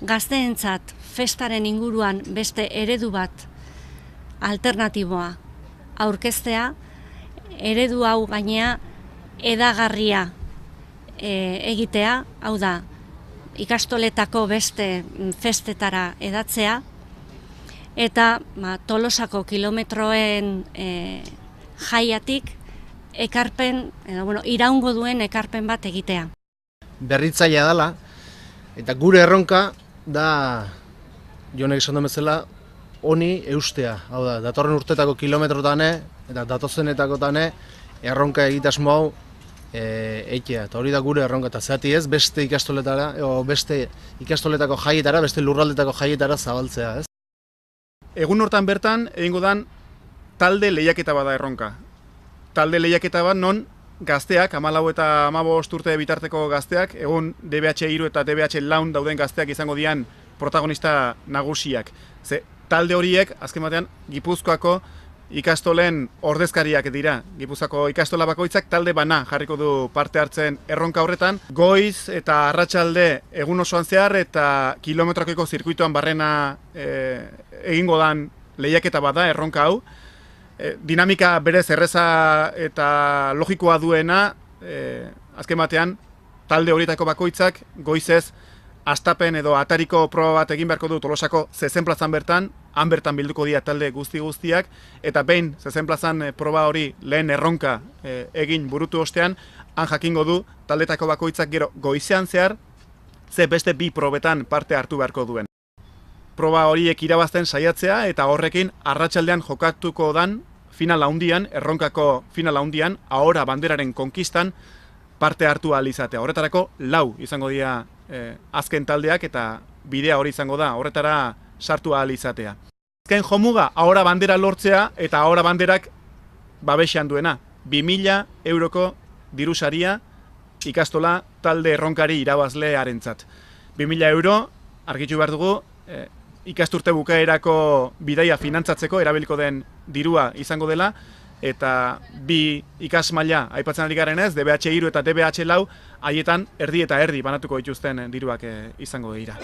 gazteentzat festaren inguruan beste eredu bat alternatiboa aurkeztea, eredu hau gainea edagarria egitea, hau da, ikastoletako beste festetara edatzea, eta Tolosako kilometroen jaiatik ekarpen, iraungo duen ekarpen bat egitea. Berritzailea dela, eta gure erronka da, Jonek esan bezala, honi eustea. Hau da, datorren urtetako kilometrotane eta datozenetako erronka egitasmo hau eitea. Eta hori da gure erronka, eta zehati ez, beste ikastoletara, beste ikastoletako jaietara, beste lurraldetako jaietara zabaltzea, ez? Egun hortan bertan, egingo dan, talde lehiaketa bada erronka. Talde lehiaketa bat non gazteak, 14 eta 15 urte bitarteko gazteak, egun DBH3 eta DBH4 dauden gazteak izango dian protagonista nagusiak. Ze talde horiek, azken batean, Gipuzkoako ikastolen ordezkariak dira. Gipuzkoako ikastola bakoitzak talde bana jarriko du parte hartzen erronka horretan. Goiz eta arratsalde egun osoan zehar eta kilometrokoiko zirkuitoan barrena egingo dan lehiaketa bada erronka hau. Dinamika berez erreza eta logikoa duena, azken batean, talde horietako bakoitzak goizez astapen edo atariko proba bat egin beharko du Tolosako zezen plazan bertan, han bertan bilduko dira talde guztiak, eta behin zezen plazan proba hori lehen erronka egin burutu ostean, han jakingo du taldetako bakoitzak gero goizean zehar, ze beste bi probetan parte hartu beharko duen. Proba horiek irabazten saiatzea eta horrekin arratsaldean jokatuko dan final handian, erronkako final handian, ahora banderaren konkistan parte hartu ahal izatea. Horretarako 4 izango dira azken taldeak eta bidea hori izango da, horretara sartu ahal izatea. Azken jomuga, ahora bandera lortzea eta ahora banderak babesean duena. 2.000 euroko dirusaria ikastola talde erronkari irabazlearentzat. 2.000 euro, argitu behar dugu, ikasturte bukaerako bidaia finantzatzeko erabiliko den dirua izango dela, eta 2 ikasmaila aipatzen ari garen ez, DBH3 eta DBH4, haietan erdi eta erdi banatuko dituzten diruak izango dira.